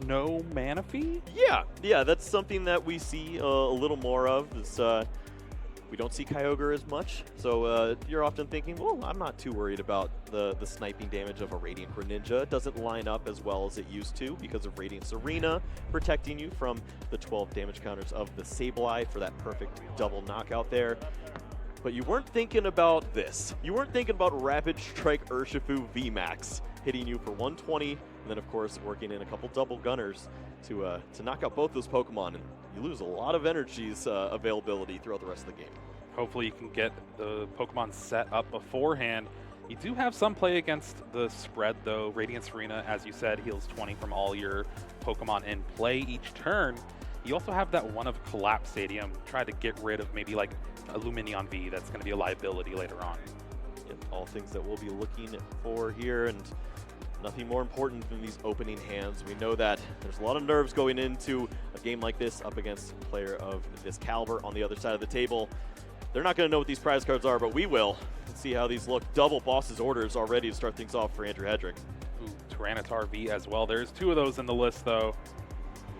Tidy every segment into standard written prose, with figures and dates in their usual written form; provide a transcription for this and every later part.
no mana fee? Yeah, that's something that we see a little more of. Is, we don't see Kyogre as much, so you're often thinking, well, I'm not too worried about the sniping damage of a Radiant Greninja. It doesn't line up as well as it used to because of Radiant Serena protecting you from the 12 damage counters of the Sableye for that perfect double knockout there. But you weren't thinking about this. You weren't thinking about Rapid Strike Urshifu VMAX hitting you for 120, and then of course working in a couple double gunners to knock out both those Pokemon, and you lose a lot of energy's availability throughout the rest of the game. Hopefully you can get the Pokemon set up beforehand. You do have some play against the spread though. Radiant Serena, as you said, heals 20 from all your Pokemon in play each turn. You also have that one of Collapse Stadium. Try to get rid of maybe like a Lumineon V that's going to be a liability later on. Yep, all things that we'll be looking for here, and nothing more important than these opening hands. We know that there's a lot of nerves going into a game like this up against a player of this caliber on the other side of the table. They're not going to know what these prize cards are, but we will. Let's see how these look. Double Boss's Orders already to start things off for Andrew Hedrick. Ooh, Tyranitar V as well. There's two of those in the list though.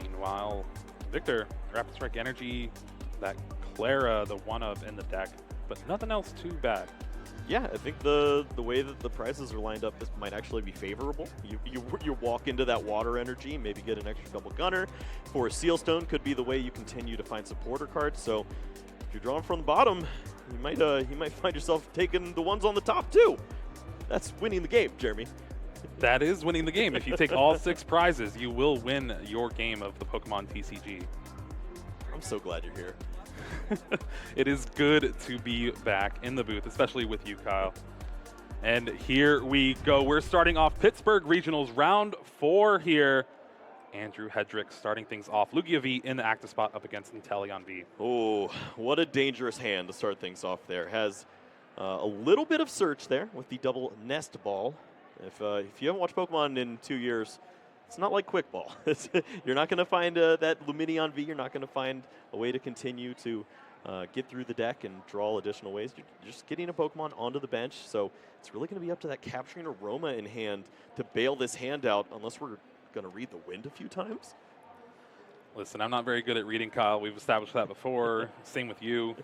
Meanwhile, Victor, Rapid Strike Energy, that Clara, the one-of in the deck, but nothing else too bad. Yeah, I think the way that the prizes are lined up, this might actually be favorable. You walk into that water energy, maybe get an extra double gunner. For Sealstone could be the way you continue to find supporter cards. So if you're drawing from the bottom, you might find yourself taking the ones on the top too. That's winning the game, Jeremy. That is winning the game. If you take all 6 prizes, you will win your game of the Pokemon TCG. I'm so glad you're here. It is good to be back in the booth, especially with you, Kyle. And here we go. We're starting off Pittsburgh Regionals round 4 here. Andrew Hedrick starting things off. Lugia V in the active spot up against Inteleon V. Oh, what a dangerous hand to start things off there. Has a little bit of search there with the double nest ball. If you haven't watched Pokemon in 2 years, it's not like Quick Ball. You're not going to find that Lumineon V. You're not going to find a way to continue to get through the deck and draw additional ways. You're just getting a Pokemon onto the bench, so it's really going to be up to that Capturing Aroma in hand to bail this hand out, unless we're going to read the wind a few times. Listen, I'm not very good at reading, Kyle. We've established that before. Same with you.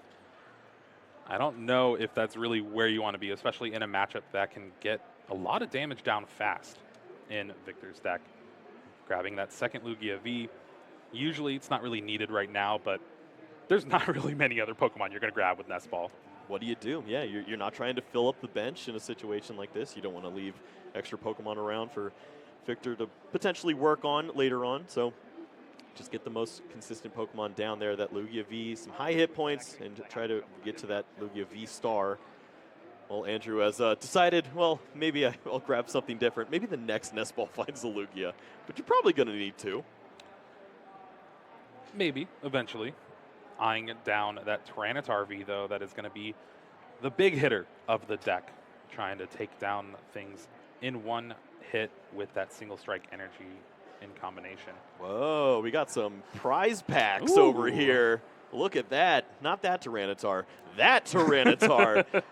I don't know if that's really where you want to be, especially in a matchup that can get a lot of damage down fast in Victor's deck. Grabbing that second Lugia V. Usually it's not really needed right now, but there's not really many other Pokemon you're going to grab with Nest Ball. What do you do? Yeah, you're not trying to fill up the bench in a situation like this. You don't want to leave extra Pokemon around for Victor to potentially work on later on. So just get the most consistent Pokemon down there, that Lugia V, some high hit points, and try to get to that Lugia V star. Well, Andrew has decided, well, maybe I'll grab something different. Maybe the next Nest Ball finds the Lugia, but you're probably going to need to. Maybe, eventually. Eyeing down that Tyranitar V, though, that is going to be the big hitter of the deck, trying to take down things in one hit with that single strike energy in combination. Whoa, we got some prize packs Ooh. over here. Look at that. Not that Tyranitar. That Tyranitar.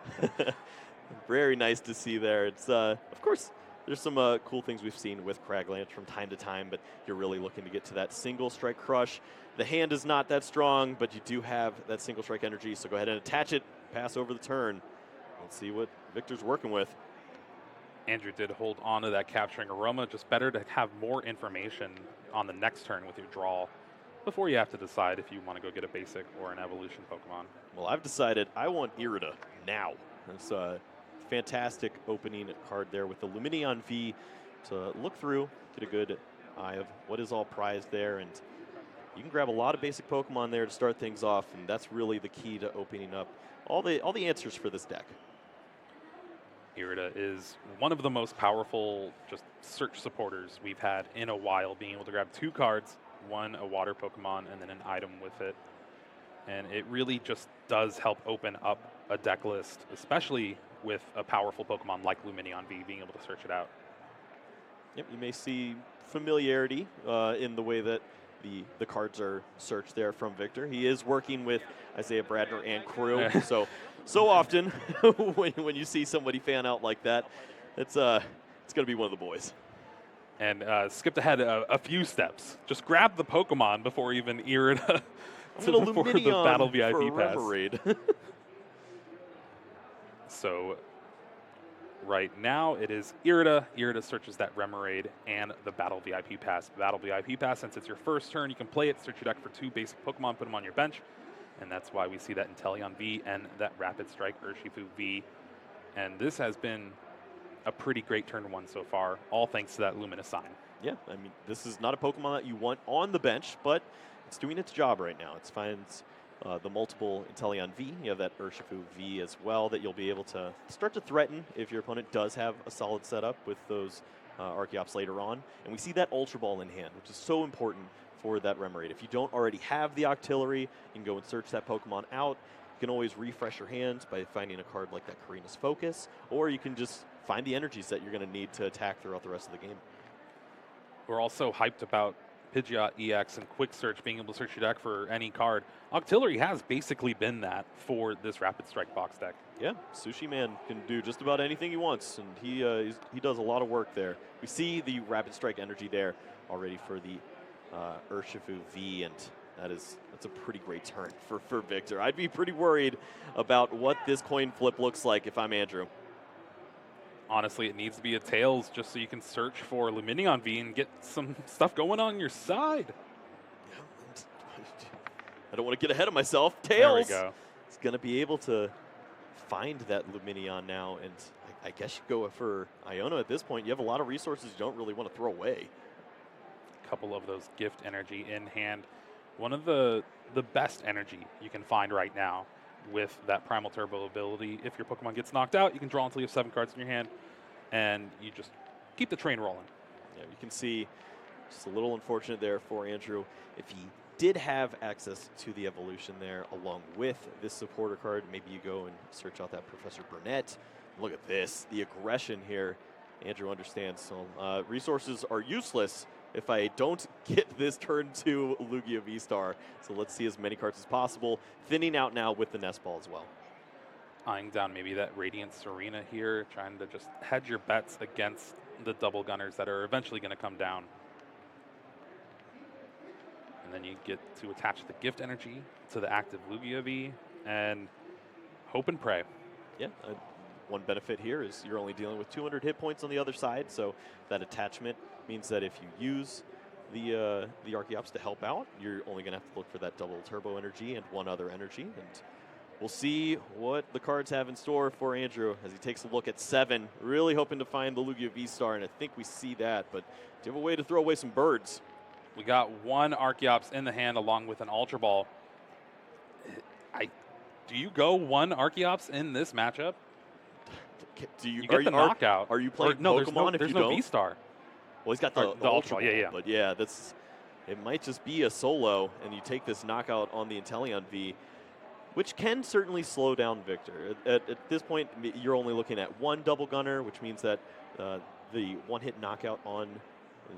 Very nice to see there. It's, of course, there's some cool things we've seen with Craglanch from time to time, but you're really looking to get to that single strike crush. The hand is not that strong, but you do have that single strike energy, so go ahead and attach it, pass over the turn. Let's see what Victor's working with. Andrew did hold on to that Capturing Aroma. Just better to have more information on the next turn with your draw before you have to decide if you want to go get a basic or an evolution Pokemon. Well, I've decided I want Irida now. It's a fantastic opening card there with the Lumineon V to look through, get a good eye of what is all prized there, and you can grab a lot of basic Pokemon there to start things off, and that's really the key to opening up all the answers for this deck. Irida is one of the most powerful just search supporters we've had in a while, being able to grab 2 cards, one a water Pokemon and then an item with it. And it really just does help open up a deck list, especially with a powerful Pokemon like Lumineon V being able to search it out. Yep, you may see familiarity in the way that the cards are searched there from Victor. He is working with Isaiah Bradner and crew, so often when you see somebody fan out like that, it's going to be one of the boys. and skipped ahead a few steps. Just grabbed the Pokemon before even Irida I'm going to for the Battle VIP for pass. Remoraid. So right now it is Irida. Irida searches that Remoraid and the Battle VIP pass. Battle VIP pass, since it's your first turn, you can play it, search your deck for 2 basic Pokemon, put them on your bench. And that's why we see that Inteleon V and that Rapid Strike Urshifu V. And this has been a pretty great turn 1 so far, all thanks to that Luminous Sign. Yeah, I mean, this is not a Pokemon that you want on the bench, but it's doing its job right now. It finds the multiple Inteleon V. You have that Urshifu V as well that you'll be able to start to threaten if your opponent does have a solid setup with those Archeops later on. And we see that Ultra Ball in hand, which is so important for that Remoraid. If you don't already have the Octillery, you can go and search that Pokemon out. You can always refresh your hands by finding a card like that Karina's Focus, or you can just find the energies that you're going to need to attack throughout the rest of the game. We're also hyped about Pidgeot EX and Quick Search, being able to search your deck for any card. Octillery has basically been that for this Rapid Strike box deck. Yeah, Sushi Man can do just about anything he wants, and he does a lot of work there. We see the Rapid Strike energy there already for the Urshifu V, and that's a pretty great turn for Victor. I'd be pretty worried about what this coin flip looks like if I'm Andrew. Honestly, it needs to be a Tails just so you can search for Lumineon V and get some stuff going on your side. I don't want to get ahead of myself. Tails there we go. is going to be able to find that Lumineon now, and I guess you go for Iona at this point. You have a lot of resources you don't really want to throw away. A couple of those gift energy in hand. One of the best energy you can find right now with that Primal Turbo ability. If your Pokemon gets knocked out, you can draw until you have 7 cards in your hand, and you just keep the train rolling. Yeah, you can see just a little unfortunate there for Andrew. If he did have access to the evolution there along with this supporter card, maybe you go and search out that Professor Burnett. Look at this, the aggression here. Andrew understands. So resources are useless if I don't get this turn to Lugia V-Star. So let's see as many cards as possible. Thinning out now with the Nest Ball as well. Eyeing down maybe that Radiant Serena here, trying to just hedge your bets against the double gunners that are eventually going to come down. And then you get to attach the gift energy to the active Lugia V and hope and pray. Yeah, one benefit here is you're only dealing with 200 hit points on the other side, so that attachment means that if you use the Archeops to help out, you're only going to have to look for that double turbo energy and one other energy. And we'll see what the cards have in store for Andrew as he takes a look at 7, really hoping to find the Lugia V-Star, and I think we see that, but do you have a way to throw away some birds? We got one Archeops in the hand along with an Ultra Ball. Do you go one Archeops in this matchup? You get the knockout. Are you playing no, Pokemon there's if you no don't? V-Star. Well, he's got the Ultra Ball, yeah. But yeah, it might just be a solo, and you take this knockout on the Inteleon V, which can certainly slow down Victor. At this point, you're only looking at one double gunner, which means that the one-hit knockout on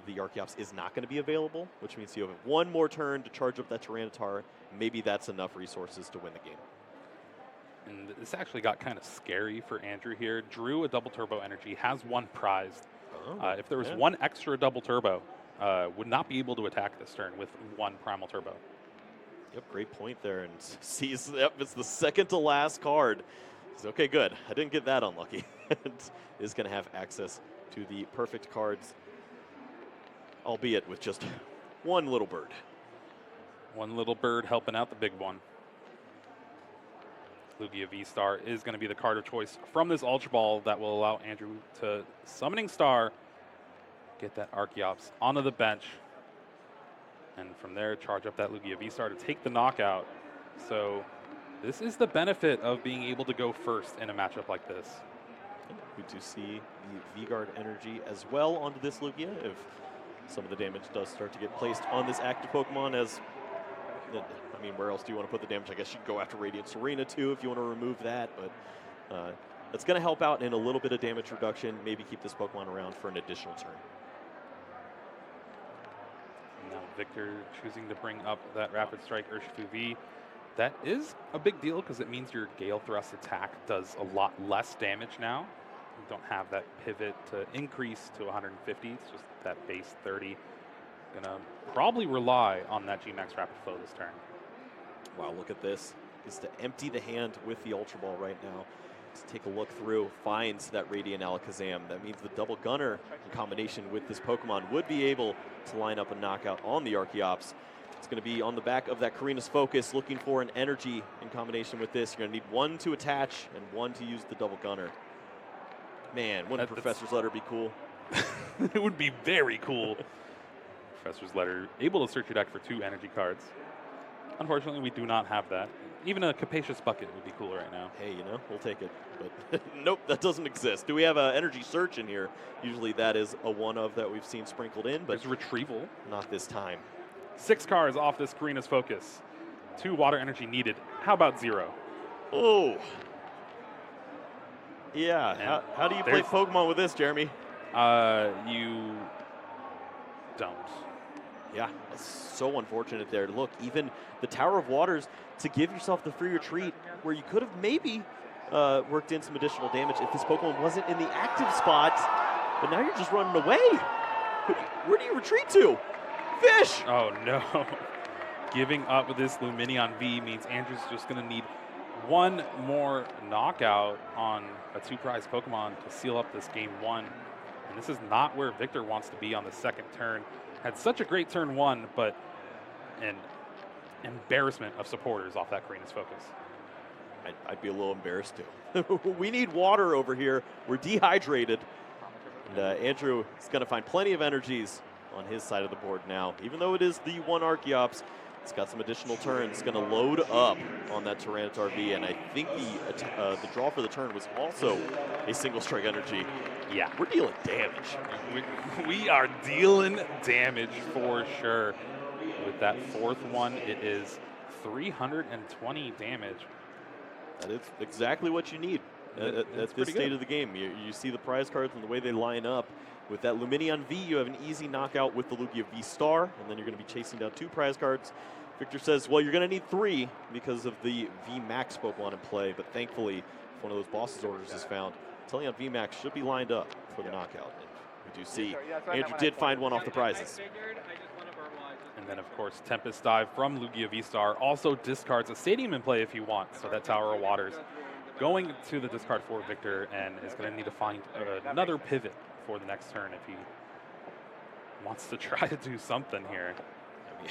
the Archeops is not going to be available, which means you have one more turn to charge up that Tyranitar. Maybe that's enough resources to win the game. And this actually got kind of scary for Andrew here. Drew a double turbo energy, has one prized. If there was one extra double turbo, would not be able to attack this turn with one primal turbo. Yep, great point there. And sees, yep, it's the second to last card. He's okay, good. I didn't get that unlucky. And is going to have access to the perfect cards, albeit with just one little bird. One little bird helping out the big one. Lugia V-Star is going to be the card of choice from this Ultra Ball that will allow Andrew to Summoning Star, get that Archeops onto the bench, and from there charge up that Lugia V-Star to take the knockout. So this is the benefit of being able to go first in a matchup like this. We do see the V-Guard energy as well onto this Lugia if some of the damage does start to get placed on this active Pokemon. As I mean, where else do you want to put the damage? I guess you can go after Radiant Serena too if you want to remove that, but it's going to help out in a little bit of damage reduction, maybe keep this Pokemon around for an additional turn. Now Victor choosing to bring up that Rapid Strike Urshifu V. That is a big deal because it means your Gale Thrust attack does a lot less damage now don't have that pivot to increase to 150. It's just that base 30. Gonna probably rely on that G-Max Rapid Flow this turn. Wow, look at this. Is to empty the hand with the Ultra Ball right now. Let's take a look through, finds that Radiant Alakazam. That means the double gunner in combination with this Pokemon would be able to line up a knockout on the Archeops. It's going to be on the back of that Karina's Focus, looking for an energy in combination with this. You're going to need one to attach and one to use the double gunner. Man, wouldn't Professor's Letter be cool? It would be very cool. Professor's Letter, able to search your deck for 2 energy cards. Unfortunately, we do not have that. Even a Capacious Bucket would be cool right now. Hey, you know, we'll take it. But nope, that doesn't exist. Do we have an Energy Search in here? Usually that is a one-of that we've seen sprinkled in, but there's Retrieval. Not this time. 6 cards off this Karina's Focus. 2 water energy needed. How about 0? Oh. Yeah, how do you play Pokemon with this, Jeremy? You don't. Yeah, it's so unfortunate there. Look, even the Tower of Waters to give yourself the free retreat where you could have maybe worked in some additional damage if this Pokemon wasn't in the active spot, but now you're just running away. Where do you retreat to? Fish! Oh, no. Giving up with this Lumineon V means Andrew's just going to need one more knockout on a 2-prize Pokemon to seal up this game 1. And this is not where Victor wants to be on the second turn. Had such a great turn 1, but an embarrassment of supporters off that Karina's Focus. I'd be a little embarrassed too. We need water over here. We're dehydrated. And Andrew is going to find plenty of energies on his side of the board now. Even though it is the 1 Archeops, it's got some additional turns. It's going to load up on that Tyranitar V, and I think the draw for the turn was also a single strike energy. Yeah. We're dealing damage. We are dealing damage for sure. With that 4th one, it is 320 damage. That is exactly what you need at this state of the game. You see the prize cards and the way they line up. With that Lumineon V, you have an easy knockout with the Lugia V-Star, and then you're going to be chasing down 2 prize cards. Victor says, well, you're going to need 3 because of the V-Max Pokemon in play, but thankfully, if one of those boss's orders is found, Teleon V-Max should be lined up for the knockout. And we do see Andrew did find one off the prizes. And then, of course, Tempest Dive from Lugia V-Star also discards a Stadium in play if you want, so that Tower of Waters going to the discard for Victor and is going to need to find another pivot for the next turn if he wants to try to do something here.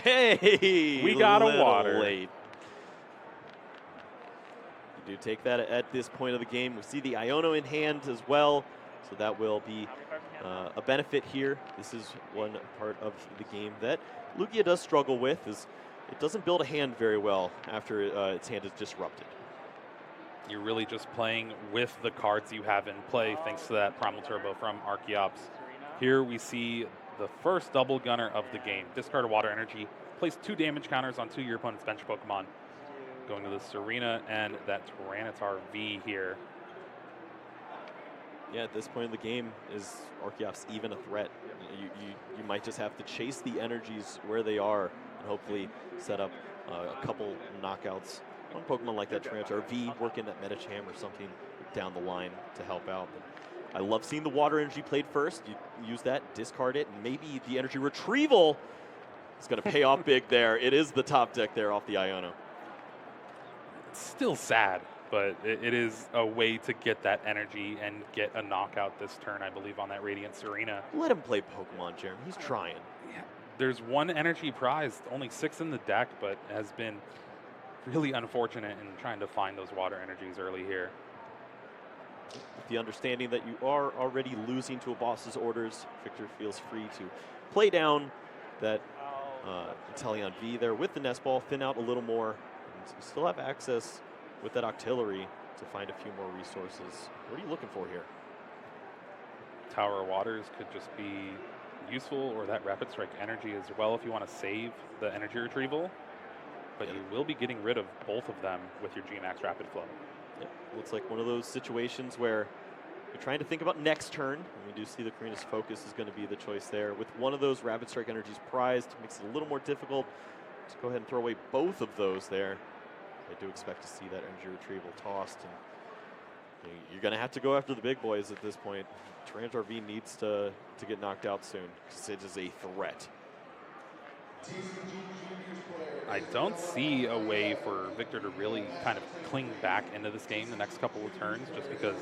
Hey, we got a water. Late. You do take that at this point of the game. We see the Iono in hand as well, so that will be a benefit here. This is one part of the game that Lugia does struggle with, is it doesn't build a hand very well after its hand is disrupted. You're really just playing with the cards you have in play thanks to that Primal Turbo from Archeops. Here we see the first double gunner of the game. Discard a water energy, place 2 damage counters on 2 of your opponent's bench Pokemon. Going to the Serena and that Tyranitar V here. Yeah, at this point in the game, is Archeops even a threat? You might just have to chase the energies where they are and hopefully set up a couple knockouts on Pokemon like that Tyranitar V, work in that Medicham or something down the line to help out. But I love seeing the water energy played first. You use that, discard it, and maybe the energy retrieval is going to pay off big there. It is the top deck there off the Iono. It's still sad, but it is a way to get that energy and get a knockout this turn, I believe, on that Radiant Serena. Let him play Pokemon, Jeremy. He's trying. Yeah. There's 1 energy prize, only 6 in the deck, but has been really unfortunate in trying to find those water energies early here. With the understanding that you are already losing to a boss's orders, Victor feels free to play down that Inteleon V there with the Nest Ball, thin out a little more, and you still have access with that Octillery to find a few more resources. What are you looking for here? Tower of Waters could just be useful, or that Rapid Strike energy as well if you want to save the energy retrieval. But you will be getting rid of both of them with your G-Max Rapid Flow. Yeah, looks like one of those situations where you're trying to think about next turn, and we do see the Karina's Focus is going to be the choice there. With one of those Rapid Strike energies prized, makes it a little more difficult to go ahead and throw away both of those there. I do expect to see that energy retrieval tossed. And You're going to have to go after the big boys at this point. Tyranitar V needs to get knocked out soon because it is a threat. I don't see a way for Victor to really kind of cling back into this game the next couple of turns, just because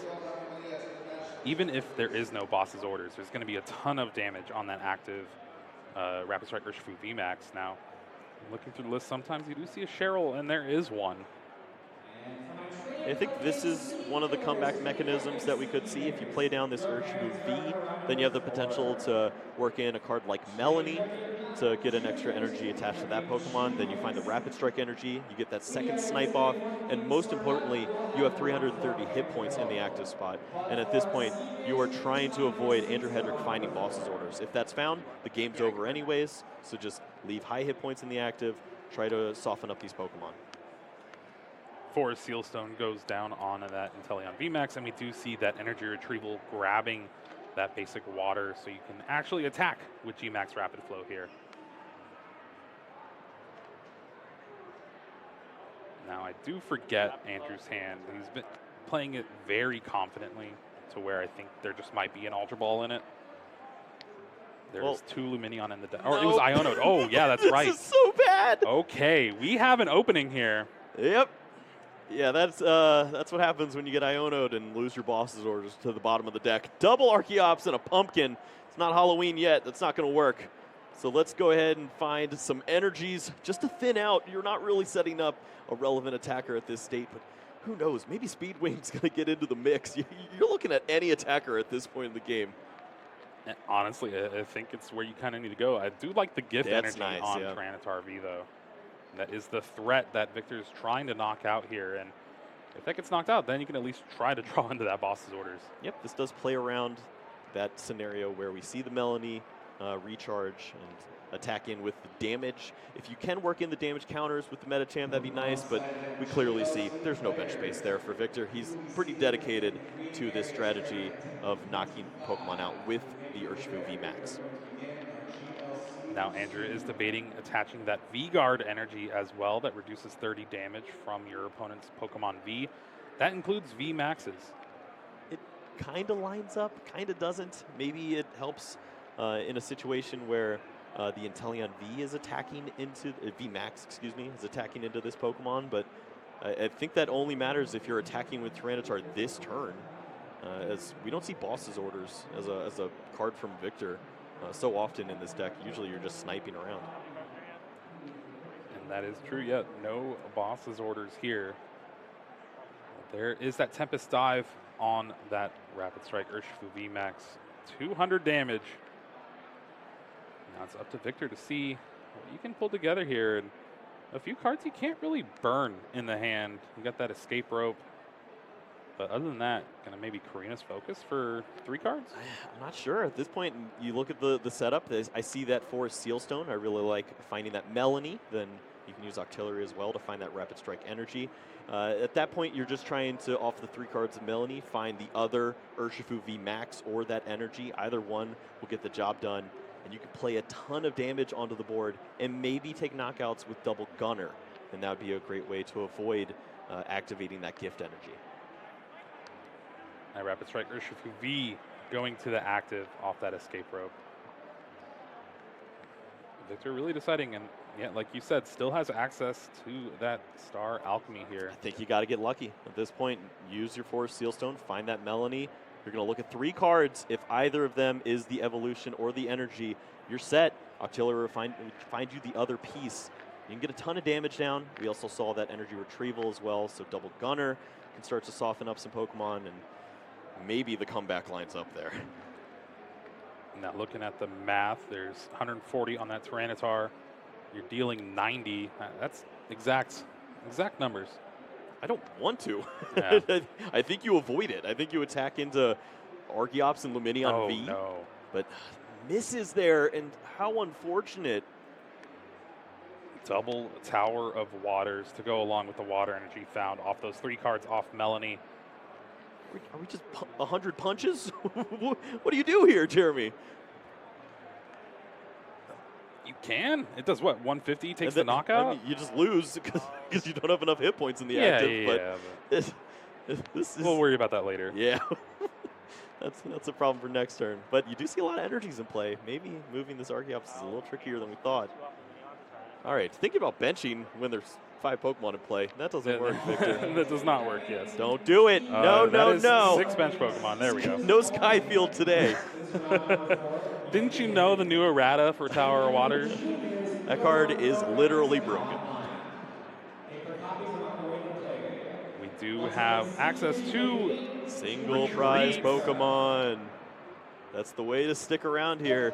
even if there is no boss's orders, there's going to be a ton of damage on that active Rapid Strike Urshifu VMAX. Now, looking through the list, sometimes you do see a Cheryl, and there is one. I think this is one of the comeback mechanisms that we could see. If you play down this Urshifu V, then you have the potential to work in a card like Melanie to get an extra energy attached to that Pokemon. Then you find the Rapid Strike energy, you get that second snipe off, and most importantly, you have 330 hit points in the active spot. And at this point, you are trying to avoid Andrew Hedrick finding boss's orders. If that's found, the game's over anyways, so just leave high hit points in the active, try to soften up these Pokemon. Forest Sealstone goes down on that Inteleon VMAX, and we do see that energy retrieval grabbing that basic water, so you can actually attack with Gmax Rapid Flow here. Now, I do forget Andrew's hand. He's been playing it very confidently to where I think there just might be an Ultra Ball in it. There's 2 Luminion in the deck. Or it was Ionoed. Oh, yeah, that's right. This is so bad. Okay, we have an opening here. Yep. Yeah, that's what happens when you get Ionoed and lose your boss's orders to the bottom of the deck. Double Archeops and a pumpkin. It's not Halloween yet. That's not going to work. So let's go ahead and find some energies just to thin out. You're not really setting up a relevant attacker at this state, but who knows? Maybe Speedwing's going to get into the mix. You're looking at any attacker at this point in the game. And honestly, I think it's where you kind of need to go. I do like the gift That's energy nice, on yeah. Tyranitar V, though. That is the threat that Victor's trying to knock out here. And if that gets knocked out, then you can at least try to draw into that boss's orders. Yep, this does play around that scenario where we see the Melanie recharge and attack in with the damage. If you can work in the damage counters with the Medicham, that'd be nice, but we clearly see there's no bench space there for Victor. He's pretty dedicated to this strategy of knocking Pokemon out with the Urshifu VMAX. Now Andrew is debating attaching that V-Guard energy as well that reduces 30 damage from your opponent's Pokemon V. That includes V-Maxes. It kind of lines up, kind of doesn't. Maybe it helps in a situation where the Inteleon V is attacking into VMAX, excuse me, is attacking into this Pokemon, but I think that only matters if you're attacking with Tyranitar this turn, as we don't see boss's orders as a card from Victor so often in this deck. Usually you're just sniping around. And that is true, yet no boss's orders here. There is that Tempest Dive on that Rapid Strike Urshifu VMAX. 200 damage. Now it's up to Victor to see what you can pull together here. And a few cards you can't really burn in the hand. You got that Escape Rope. But other than that, going to maybe Karina's Focus for 3 cards? I'm not sure. At this point, you look at the setup. I see that Forest Sealstone. I really like finding that Melanie. Then you can use Octillery as well to find that Rapid Strike energy. At that point, you're just trying to, off the 3 cards of Melanie, find the other Urshifu VMAX or that energy. Either one will get the job done. And you can play a ton of damage onto the board and maybe take knockouts with Double Gunner. And that would be a great way to avoid activating that gift energy. Rapid Strike Urshifu V going to the active off that Escape Rope. Victor really deciding, and yeah, like you said, still has access to that Star Alchemy here. I think you got to get lucky at this point. Use your Forest Sealstone, find that Melanie. You're going to look at 3 cards. If either of them is the evolution or the energy, you're set. Octillery will find you the other piece. You can get a ton of damage down. We also saw that energy retrieval as well, so Double Gunner can start to soften up some Pokemon, and maybe the comeback lines up there. Now looking at the math, there's 140 on that Tyranitar. You're dealing 90. That's exact numbers. I don't want to. Yeah. I think you avoid it. I think you attack into Archeops and Luminion V. No. But misses there, and how unfortunate. Double Tower of Waters to go along with the water energy found off those 3 cards off Melanie. Are we just 100 punches? What do you do here, Jeremy? You can. It does what? 150 takes Then, the knockout? I mean, you just lose because you don't have enough hit points in the active. Yeah, but This is, We'll worry about that later. yeah. That's a problem for next turn. But you do see a lot of energies in play. Maybe moving this Archeops is a little trickier than we thought. All right, thinking about benching when there's 5 Pokemon in play. That doesn't work, Victor. That does not work, yes. Don't do it. No, that is no. 6 bench Pokemon. There we go. No Skyfield today. Didn't you know the new errata for Tower of Water? That card is literally broken. We do have access to Single prize retreats. Pokemon. That's the way to stick around here.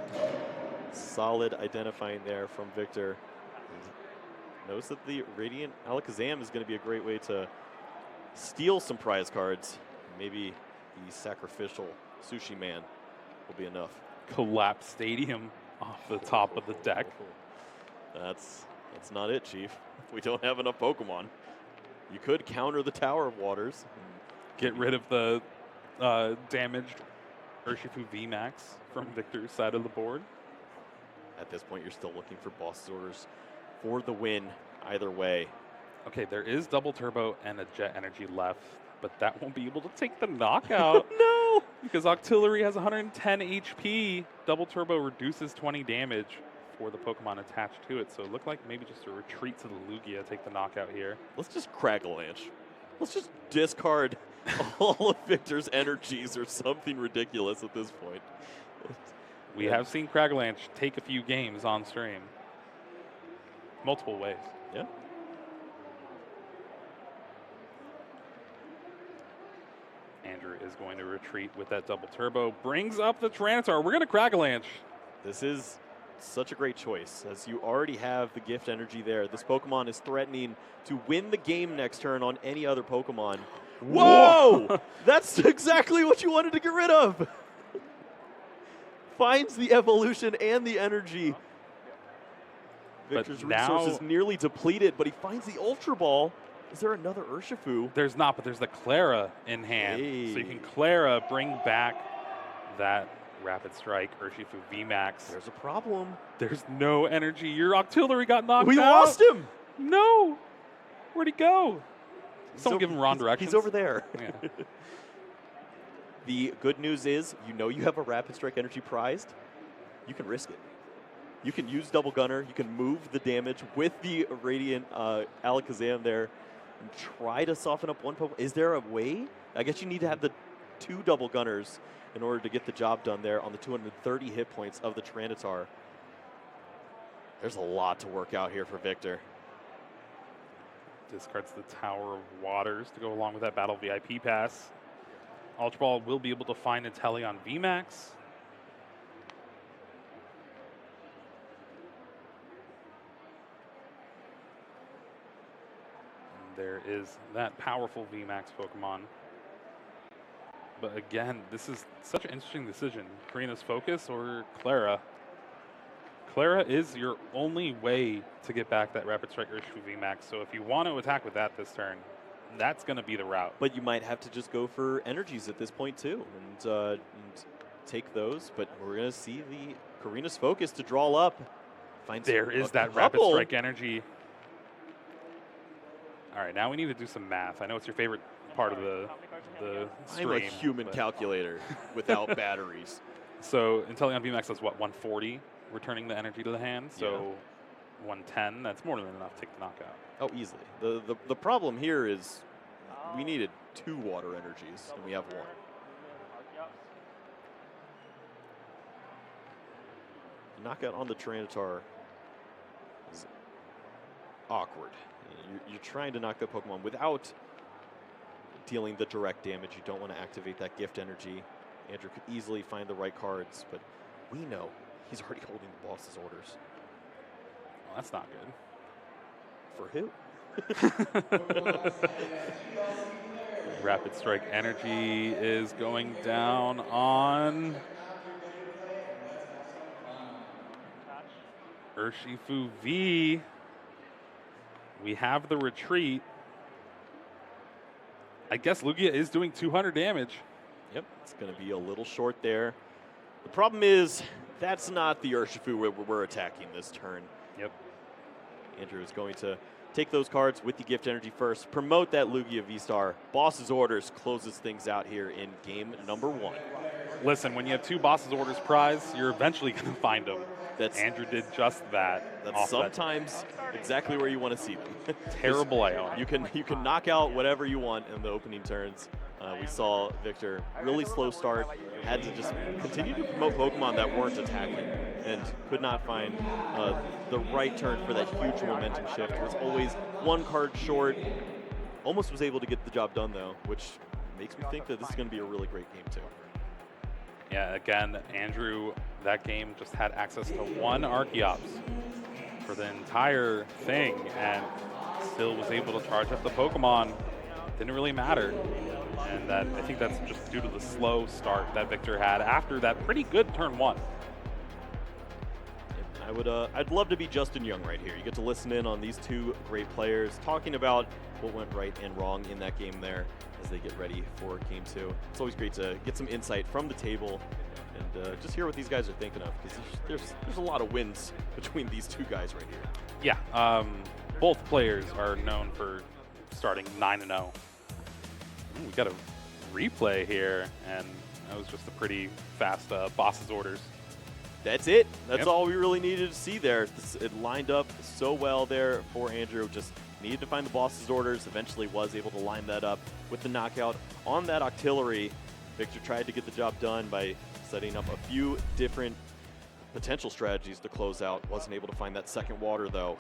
Solid identifying there from Victor. And notice that the Radiant Alakazam is going to be a great way to steal some prize cards. Maybe the sacrificial Sushi Man will be enough. Collapse Stadium off the top of the deck. That's not it, Chief. We don't have enough Pokemon. You could counter the Tower of Waters. Get rid of the damaged Urshifu VMAX from Victor's side of the board. At this point, you're still looking for boss orders for the win either way. Okay, there is double turbo and a jet energy left, but that won't be able to take the knockout. No! Because Octillery has 110 HP. Double turbo reduces 20 damage for the Pokemon attached to it. So it looked like maybe just a retreat to the Lugia, take the knockout here. Let's just Craggle-Lanch. Let's just discard all of Victor's energies or something ridiculous at this point. We have seen Craggle-Lanch take a few games on stream. Multiple ways. Yeah. Andrew is going to retreat with that double turbo. Brings up the Tyranitar. We're going to Craggle-Lanch. This is such a great choice, as you already have the gift energy there. This Pokemon is threatening to win the game next turn on any other Pokemon. Whoa! That's exactly what you wanted to get rid of. Finds the evolution and the energy. Victor's resources nearly depleted, but he finds the Ultra Ball. Is there another Urshifu? There's not, but there's the Clara in hand. Hey. So you can Clara bring back that Rapid Strike Urshifu VMAX. There's a problem. There's no energy. Your Octillery got knocked out. We lost him. No. Where'd he go? Someone give him wrong directions. He's over there. Yeah. The good news is, you know you have a Rapid Strike energy prized. You can risk it. You can use Double Gunner. You can move the damage with the Radiant Alakazam there and try to soften up one Pokemon. Is there a way? I guess you need to have the 2 Double Gunners in order to get the job done there on the 230 hit points of the Tyranitar. There's a lot to work out here for Victor. Discards the Tower of Waters to go along with that Battle VIP pass. Ultra Ball will be able to find Inteleon VMAX. And there is that powerful VMAX Pokemon. But again, this is such an interesting decision. Karina's Focus or Clara? Clara is your only way to get back that Rapid Strike Urshifu VMAX. So if you want to attack with that this turn, that's going to be the route. But you might have to just go for energies at this point too, and take those. But we're going to see the Karina's Focus to draw up. There is that Rapid Strike energy. All right, now we need to do some math. I know it's your favorite part of the stream. I'm a human calculator without batteries. So Inteleon VMAX does what, 140, returning the energy to the hand. So 110, that's more than enough to take the knockout. Oh, easily. The problem here is we needed 2 water energies, and we have 1. Knockout on the Tyranitar is awkward. You're trying to knock the Pokemon without dealing the direct damage. You don't want to activate that gift energy. Andrew could easily find the right cards, but we know he's already holding the boss's orders. Well, that's not good. For who? Rapid Strike energy is going down on Urshifu V. We have the retreat. I guess Lugia is doing 200 damage. Yep, it's going to be a little short there. The problem is that's not the Urshifu we're attacking this turn. Yep. Andrew is going to take those cards with the gift energy first, promote that Lugia V-Star. Boss's Orders closes things out here in game number 1. Listen, when you have 2 Boss's Orders prize, you're eventually going to find them. That's Andrew did just that. That's sometimes exactly where you want to see them. Terrible Iona. You can knock out whatever you want in the opening turns. We saw Victor really slow start, had to just continue to promote Pokemon that weren't attacking, and could not find the right turn for that huge momentum shift. Was always one card short. Almost was able to get the job done though, which makes me think that this is going to be a really great game too. Yeah, again, Andrew, that game just had access to 1 Archeops for the entire thing and still was able to charge up the Pokemon. Didn't really matter. And I think that's just due to the slow start that Victor had after that pretty good turn 1. I'd love to be Justin Young right here. You get to listen in on these 2 great players talking about what went right and wrong in that game there as they get ready for game 2. It's always great to get some insight from the table and just hear what these guys are thinking of, because there's a lot of wins between these 2 guys right here. Yeah, both players are known for starting 9-0. We got a replay here, and that was just a pretty fast Boss's Orders. That's it. That's all we really needed to see there. It lined up so well there for Andrew. Just needed to find the Boss's Orders. Eventually was able to line that up with the knockout on that Octillery. Victor tried to get the job done by setting up a few different potential strategies to close out. Wasn't able to find that second water, though.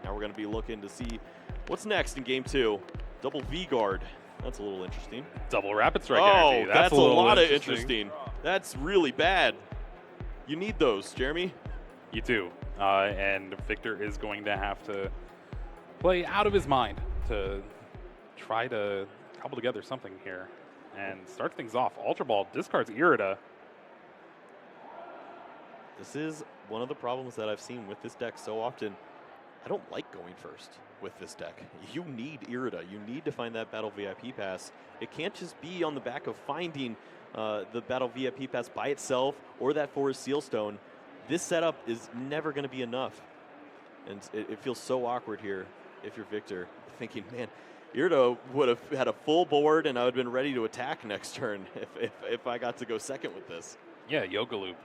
Now we're going to be looking to see what's next in game 2. Double V-Guard. That's a little interesting. Double Rapid Strike energy. That's a lot of interesting. That's really bad. You need those, Jeremy. You do. And Victor is going to have to play out of his mind to try to cobble together something here and start things off. Ultra Ball discards Irida. This is one of the problems that I've seen with this deck so often. I don't like going first with this deck. You need Irida. You need to find that Battle VIP Pass. It can't just be on the back of finding the Battle VIP Pass by itself or that Forest Sealstone. This setup is never going to be enough. And it feels so awkward here if you're Victor, thinking, man, Irida would have had a full board and I would have been ready to attack next turn if I got to go second with this. Yeah, Yoga Loop.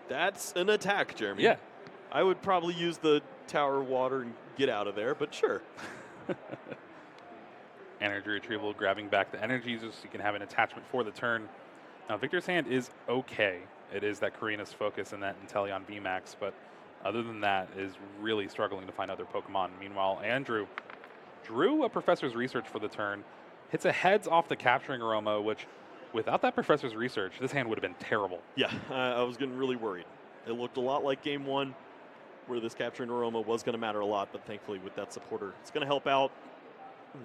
That's an attack, Jeremy. Yeah. I would probably use the Tower Water and get out of there, but sure. Energy retrieval, grabbing back the energies so you can have an attachment for the turn. Now, Victor's hand is okay. It is that Karina's Focus and that Inteleon VMAX, but other than that, is really struggling to find other Pokemon. Meanwhile, Andrew drew a Professor's Research for the turn, hits a heads off the Capturing Aroma, which, without that Professor's Research, this hand would have been terrible. Yeah, I was getting really worried. It looked a lot like Game 1, where this Capturing Aroma was going to matter a lot, but thankfully with that supporter, it's going to help out,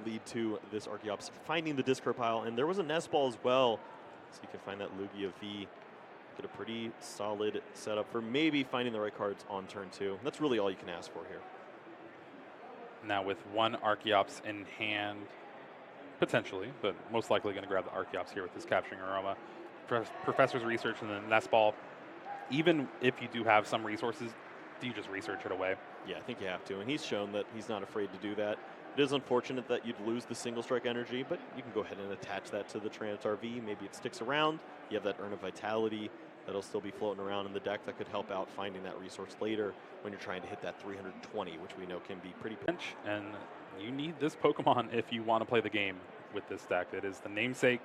lead to this Archeops finding the discard pile, and there was a Nest Ball as well, so you can find that Lugia V, get a pretty solid setup for maybe finding the right cards on turn 2. That's really all you can ask for here. Now with 1 Archeops in hand, potentially, but most likely going to grab the Archeops here with this Capturing Aroma. Professor's Research and then Nest Ball. Even if you do have some resources, do you just research it away? Yeah, I think you have to, and he's shown that he's not afraid to do that. It is unfortunate that you'd lose the single strike energy, but you can go ahead and attach that to the Tyranitar V. Maybe it sticks around. You have that Urn of Vitality that'll still be floating around in the deck that could help out finding that resource later when you're trying to hit that 320, which we know can be pretty pinch. And you need this Pokemon if you want to play the game with this deck. It is the namesake.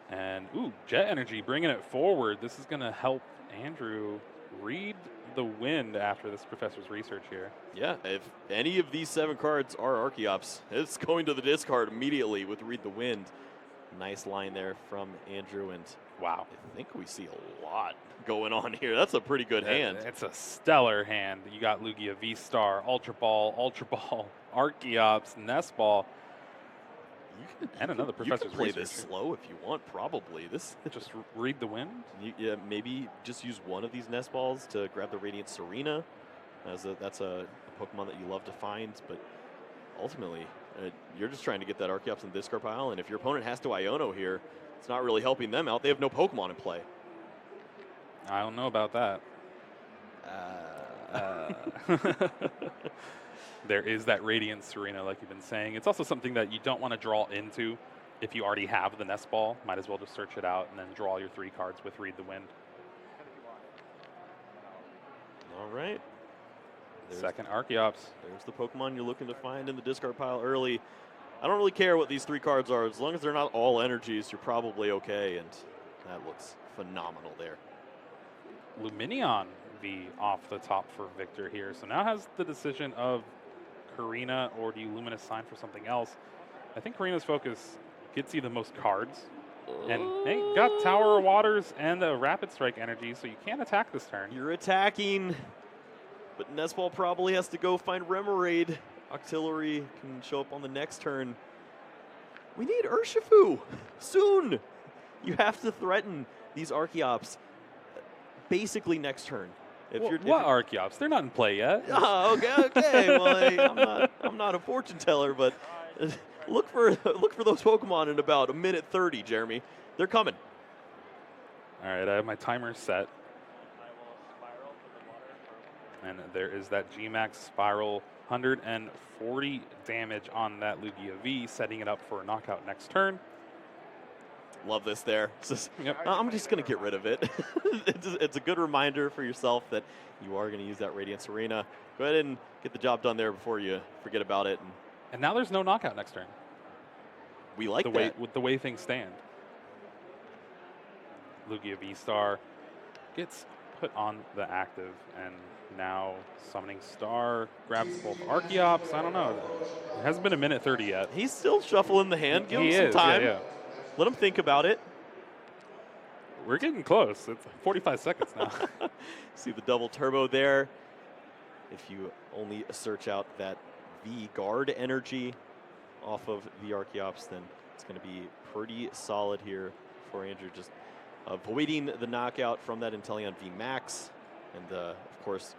And, ooh, Jet Energy bringing it forward. This is going to help Andrew read the wind after this Professor's Research here. Yeah, if any of these 7 cards are Archeops, it's going to the discard immediately with Read the Wind. Nice line there from Andrew, and wow, I think we see a lot going on here. That's a pretty good hand. It's a stellar hand. You got Lugia, V-Star, Ultra Ball, Archeops, Nest Ball. And another Professor's You can play Research. this slow if you want, probably. This just read the wind? Yeah, maybe just use one of these Nest Balls to grab the Radiant Serena. That's a Pokemon that you love to find, but ultimately, you're just trying to get that Archeops in the discard pile, and if your opponent has to Iono here, it's not really helping them out. They have no Pokemon in play. I don't know about that. There is that Radiant Serena, like you've been saying. It's also something that you don't want to draw into if you already have the Nest Ball. Might as well just search it out and then draw your 3 cards with Read the Wind. All right. Second Archeops. There's the Pokemon you're looking to find in the discard pile early. I don't really care what these 3 cards are. As long as they're not all energies, you're probably okay. And that looks phenomenal there. Luminion V off the top for Victor here. So now has the decision of Karina, or do you Luminous Sign for something else? I think Karina's focus gets you the most cards. And hey, got Tower of Waters and the Rapid Strike energy, so you can't attack this turn. You're attacking, but Nestball probably has to go find Remoraid. Octillery can show up on the next turn. We need Urshifu soon. You have to threaten these Archeops basically next turn. What Archeops? They're not in play yet. Oh, okay. Well, I'm not a fortune teller, but look for those Pokemon in about a minute 30, Jeremy. They're coming. All right, I have my timer set. And there is that G-Max Spiral, 140 damage on that Lugia V, setting it up for a knockout next turn. Love this there. Yep. I'm just going to get rid of it. It's a good reminder for yourself that you are going to use that Radiant Serena. Go ahead and get the job done there before you forget about it. And now there's no knockout next turn. We like that. With the way things stand. Lugia V-Star gets put on the active, and now Summoning Star grabs both Archeops. I don't know. It hasn't been a minute 30 yet. He's still shuffling the hand. Give him some time. Yeah. Let him think about it. We're getting close. It's 45 seconds now. See the double turbo there. If you only search out that V guard energy off of the Archeops, then it's going to be pretty solid here for Andrew. Just avoiding the knockout from that Inteleon V Max, and of course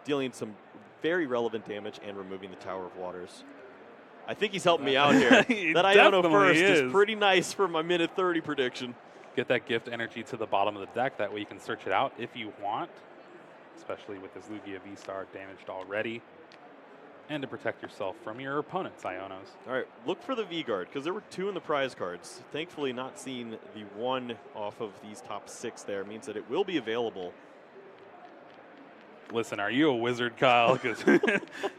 dealing some very relevant damage and removing the Tower of Waters. I think he's helping me out here. That Iono first is pretty nice for my minute 30 prediction. Get that gift energy to the bottom of the deck. That way you can search it out if you want, especially with this Lugia V-Star damaged already. And to protect yourself from your opponent's Ionos. All right, look for the V-Guard, because there were 2 in the prize cards. Thankfully, not seeing the 1 off of these top 6 there means that it will be available. Listen, are you a wizard, Kyle? Because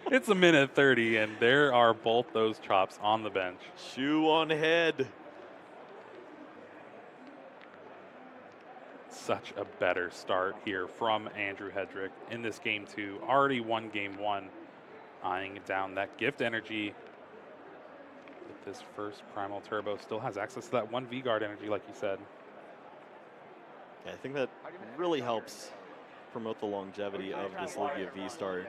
it's a minute 30, and there are both those chops on the bench. Shoe on head. Such a better start here from Andrew Hedrick in this game 2. Already won game 1, eyeing down that gift energy. But this first Primal Turbo still has access to that 1 V-Guard energy, like you said. Yeah, I think that really helps promote the longevity of this Lugia V-Star.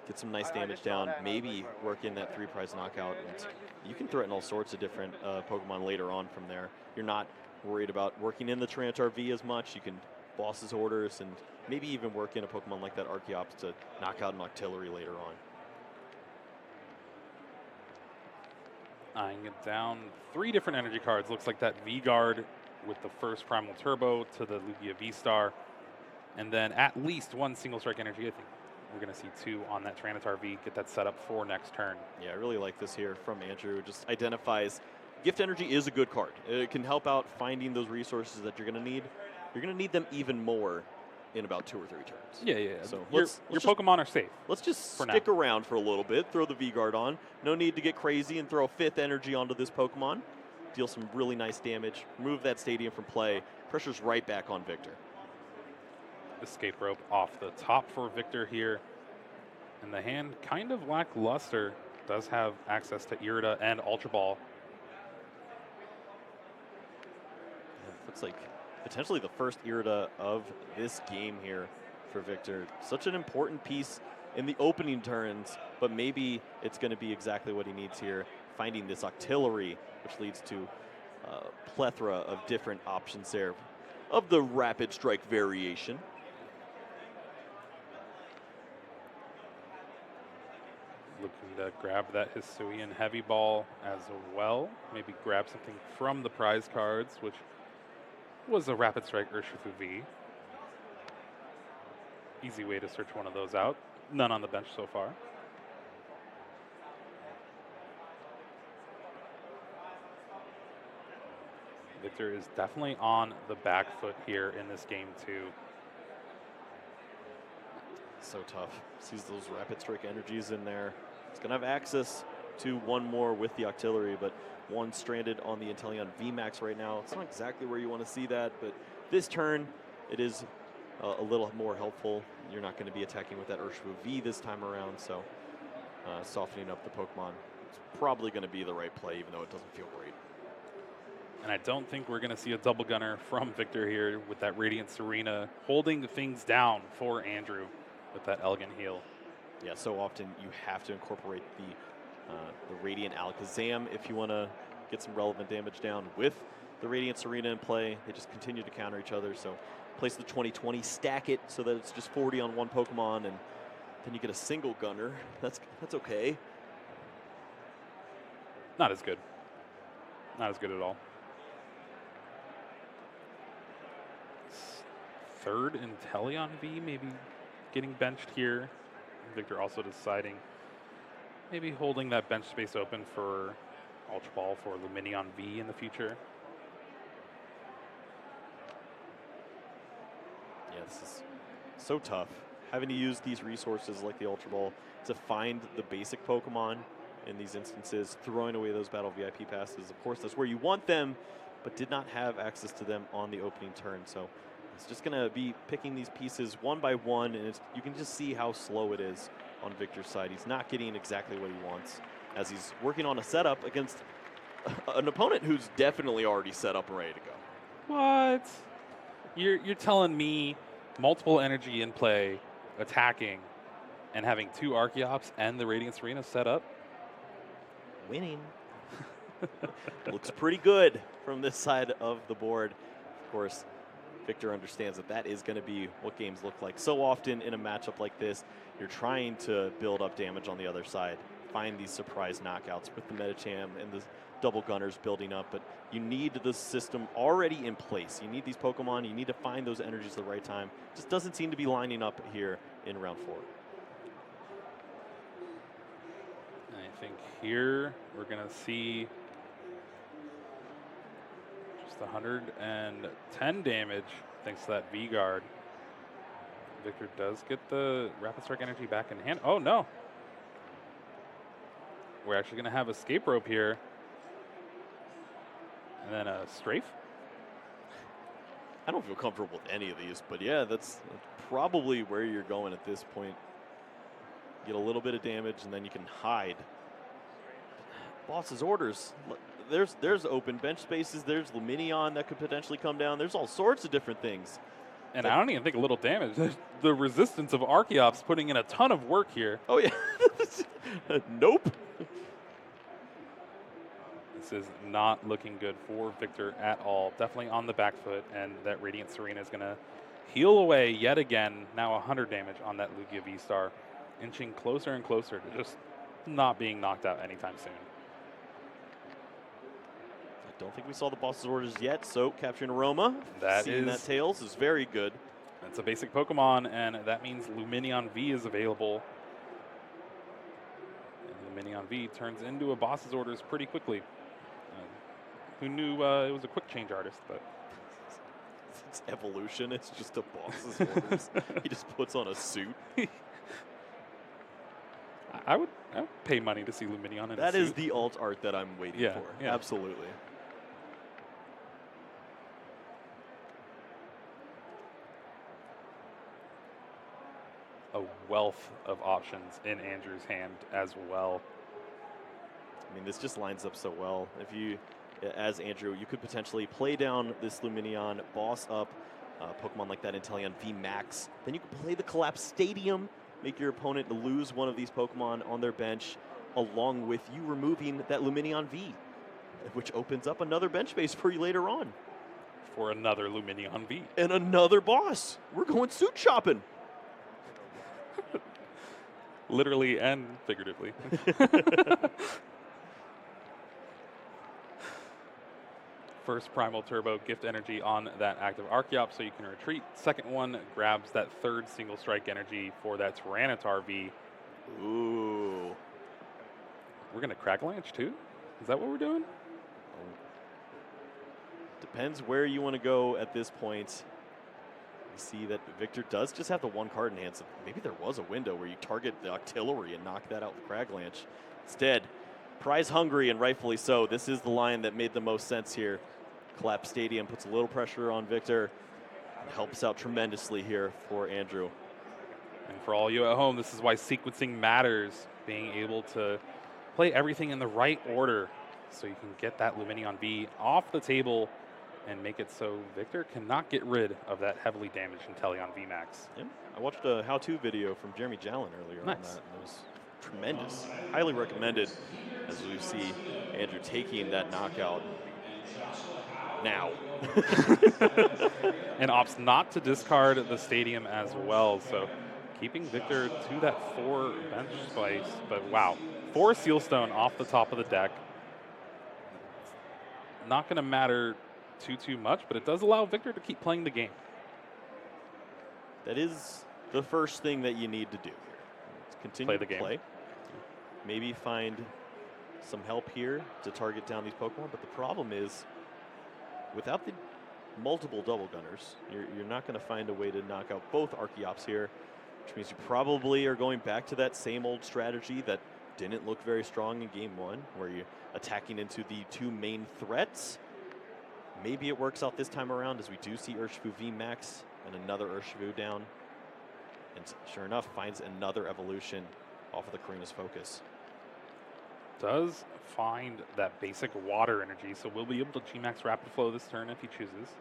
Get some nice damage down, maybe work in that 3 prize knockout, and you can threaten all sorts of different Pokemon later on from there. You're not worried about working in the Tyranitar V as much. You can boss his orders and maybe even work in a Pokemon like that Archeops to knock out an Octillery later on. Eyeing it down, 3 different energy cards. Looks like that V-Guard with the first Primal Turbo to the Lugia V-Star. And then at least 1 single strike energy. I think we're going to see 2 on that Tyranitar V. Get that set up for next turn. Yeah, I really like this here from Andrew. It just identifies gift energy is a good card. It can help out finding those resources that you're going to need. You're going to need them even more in about 2 or 3 turns. Yeah. So your Pokemon are safe. Let's just stick around for a little bit. Throw the V-Guard on. No need to get crazy and throw a 5th energy onto this Pokemon. Deal some really nice damage. Remove that Stadium from play. Pressure's right back on Victor. Escape rope off the top for Victor here. And the hand kind of lackluster. Does have access to Irida and Ultra Ball. Looks like potentially the first Irida of this game here for Victor. Such an important piece in the opening turns, but maybe it's going to be exactly what he needs here. Finding this Octillery, which leads to a plethora of different options there of the Rapid Strike variation. Looking to grab that Hisuian Heavy Ball as well. Maybe grab something from the prize cards, which was a Rapid Strike Urshifu V. Easy way to search one of those out. None on the bench so far. Victor is definitely on the back foot here in this game too. So tough. Sees those rapid strike energies in there. He's going to have access to one more with the Octillery, but one stranded on the Inteleon VMAX right now. It's not exactly where you want to see that, but this turn, it is a little more helpful. You're not going to be attacking with that Urshifu V this time around, so softening up the Pokemon is probably going to be the right play, even though it doesn't feel great. And I don't think we're going to see a double gunner from Victor here with that Radiant Serena holding things down for Andrew with that elegant heal. Yeah, so often you have to incorporate the Radiant Alakazam if you want to get some relevant damage down with the Radiant Serena in play. They just continue to counter each other, so place the 20-20, stack it so that it's just 40 on one Pokemon, and then you get a single gunner. That's okay. Not as good. Not as good at all. Third Inteleon V maybe getting benched here. Victor also deciding maybe holding that bench space open for Ultra Ball for Luminion V in the future. Yeah, this is so tough. Having to use these resources like the Ultra Ball to find the basic Pokemon in these instances, throwing away those Battle VIP passes. Of course, that's where you want them, but did not have access to them on the opening turn. So it's just going to be picking these pieces one by one, and you can just see how slow it is on Victor's side. He's not getting exactly what he wants as he's working on a setup against an opponent who's definitely already set up and ready to go. What? You're telling me multiple energy in play, attacking, and having two Archeops and the Radiant Serena set up? Winning. Looks pretty good from this side of the board. Of course, Victor understands that that is going to be what games look like. So often in a matchup like this, you're trying to build up damage on the other side, find these surprise knockouts with the Medicham and the double gunners building up, but you need the system already in place. You need these Pokemon, you need to find those energies at the right time. Just doesn't seem to be lining up here in round 4. I think here we're going to see just 110 damage thanks to that V-Guard. Victor does get the Rapid Strike energy back in hand. Oh, no. We're actually going to have Escape Rope here. And then a Strafe. I don't feel comfortable with any of these, but yeah, that's probably where you're going at this point. Get a little bit of damage, and then you can hide. Boss's orders. There's open bench spaces. There's Luminion that could potentially come down. There's all sorts of different things. And I don't even think a little damage. The resistance of Archeops putting in a ton of work here. Oh, yeah. Nope. This is not looking good for Victor at all. Definitely on the back foot, and that Radiant Serena is going to heal away yet again. Now 100 damage on that Lugia V-Star, inching closer and closer to just not being knocked out anytime soon. I don't think we saw the boss's orders yet, so capturing Aroma, Seeing that Tails is very good. It's a basic Pokemon, and that means Luminion V is available. And Luminion V turns into a boss's orders pretty quickly. Who knew it was a quick change artist, but it's evolution. It's just a boss's orders. He just puts on a suit. I would pay money to see Luminion in a suit. That is the alt art that I'm waiting for. Yeah. Absolutely. A wealth of options in Andrew's hand as well. I mean, this just lines up so well. If you, as Andrew, you could potentially play down this Luminion, boss up Pokemon like that Inteleon VMAX. Then you could play the Collapse Stadium, make your opponent lose one of these Pokemon on their bench, along with you removing that Luminion V, which opens up another bench space for you later on. For another Luminion V. And another boss. We're going suit shopping. Literally and figuratively. First Primal Turbo gift energy on that active Archeop so you can retreat. Second one grabs that third single strike energy for that Tyranitar V. Ooh. We're going to Cragalanche too? Is that what we're doing? Depends where you want to go at this point. You see that Victor does just have the one card in hand, so maybe there was a window where you target the Artillery and knock that out with Cragalanche. Instead, prize hungry, and rightfully so. This is the line that made the most sense here. Collapse Stadium puts a little pressure on Victor. It helps out tremendously here for Andrew. And for all you at home, this is why sequencing matters. Being able to play everything in the right order so you can get that Luminion V off the table and make it so Victor cannot get rid of that heavily damaged Inteleon VMAX. Yeah, I watched a how-to video from Jeremy Jallin earlier on that, and it was tremendous. Highly recommended as we see Andrew taking that knockout now. And opts not to discard the Stadium as well, so keeping Victor to that 4 bench spice. But wow, 4 Sealstone off the top of the deck. Not going to matter too much, but it does allow Victor to keep playing the game. That is the first thing that you need to do here. Let's continue to play. Maybe find some help here to target down these Pokemon, but the problem is without the multiple double gunners, you're not going to find a way to knock out both Archeops here, which means you probably are going back to that same old strategy that didn't look very strong in game 1, where you're attacking into the 2 main threats. Maybe it works out this time around as we do see Urshifu VMAX and another Urshifu down. And sure enough, finds another evolution off of the Karina's Focus. Does find that basic water energy, so we'll be able to G-Max Rapid Flow this turn if he chooses.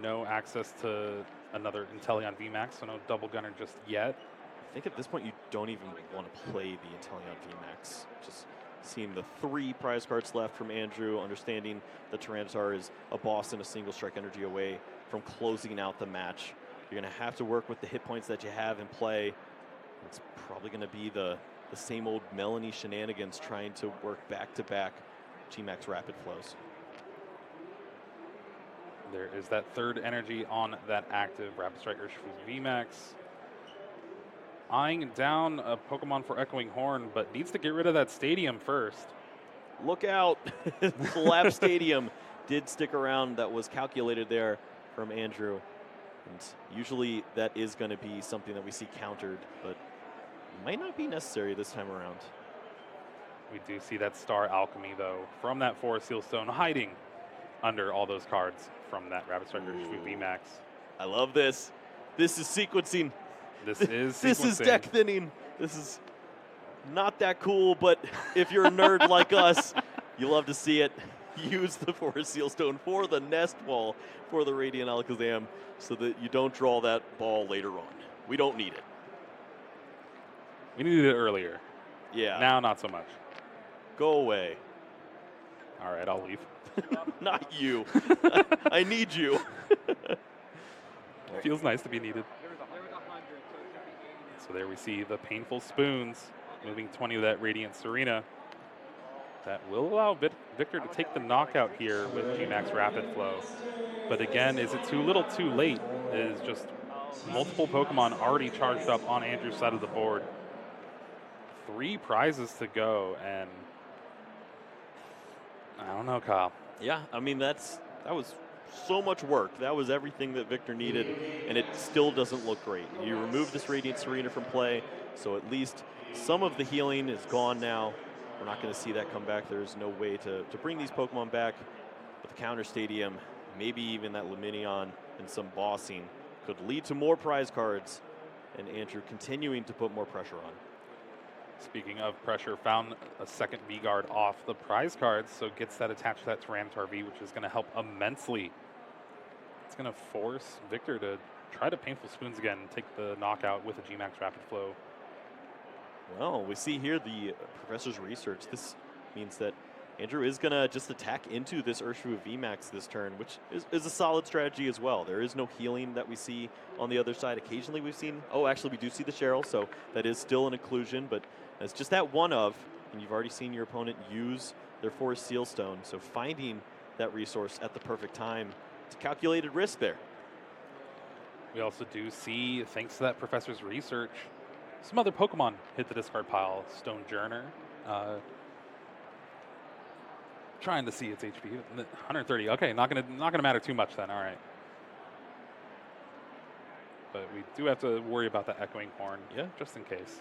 No access to another Inteleon VMAX, so no double gunner just yet. I think at this point you don't even want to play the Inteleon VMAX. Just seeing the 3 prize cards left from Andrew, understanding the Tyranitar is a boss and a single strike energy away from closing out the match. You're going to have to work with the hit points that you have in play. It's probably going to be the same old Melanie shenanigans trying to work back-to-back G-Max Rapid Flows. There is that 3rd energy on that active Rapid Strike Urshifu VMAX. Eyeing down a Pokemon for Echoing Horn, but needs to get rid of that Stadium first. Look out! Collapse Stadium did stick around. That was calculated there from Andrew. And usually that is going to be something that we see countered, but might not be necessary this time around. We do see that Star Alchemy, though, from that 4 Sealstone hiding under all those cards from that Rapid Strike Urshifu VMAX. I love this. This is sequencing. This is sequencing. This is deck thinning. This is not that cool, but if you're a nerd like us, you love to see it. Use the 4 Sealstone for the nest ball for the Radiant Alakazam so that you don't draw that ball later on. We don't need it. We needed it earlier. Yeah. Now, not so much. Go away. All right, I'll leave. Not you. I need you. Feels nice to be needed. So there we see the Painful Spoons moving 20 of that Radiant Serena. That will allow Victor to take the knockout here with G-Max Rapid Flow. But again, is it too little too late? It is just multiple Pokemon already charged up on Andrew's side of the board. 3 prizes to go, and I don't know, Kyle. Yeah, I mean, that was so much work. That was everything that Victor needed, and it still doesn't look great. You remove this Radiant Serena from play, so at least some of the healing is gone now. We're not going to see that come back. There's no way to bring these Pokemon back. But the Counter Stadium, maybe even that Luminion and some bossing could lead to more prize cards, and Andrew continuing to put more pressure on. Speaking of pressure, found a second V-Guard off the prize cards, so gets that attached to that Tyranitar V, which is going to help immensely. It's going to force Victor to try to Painful Spoons again and take the knockout with a G-Max Rapid Flow. Well, we see here the professor's research. This means that Andrew is going to just attack into this Urshifu VMAX this turn, which is a solid strategy as well. There is no healing that we see on the other side. Occasionally we've seen, oh, actually we do see the Cheryl, so that is still an occlusion, but it's just that one of, and you've already seen your opponent use their 4 Sealstone, so finding that resource at the perfect time. It's a calculated risk there. We also do see, thanks to that professor's research, some other Pokemon hit the discard pile. Stone Journer. Trying to see its HP. 130. Okay, not gonna matter too much then. All right. But we do have to worry about that Echoing Horn, just in case.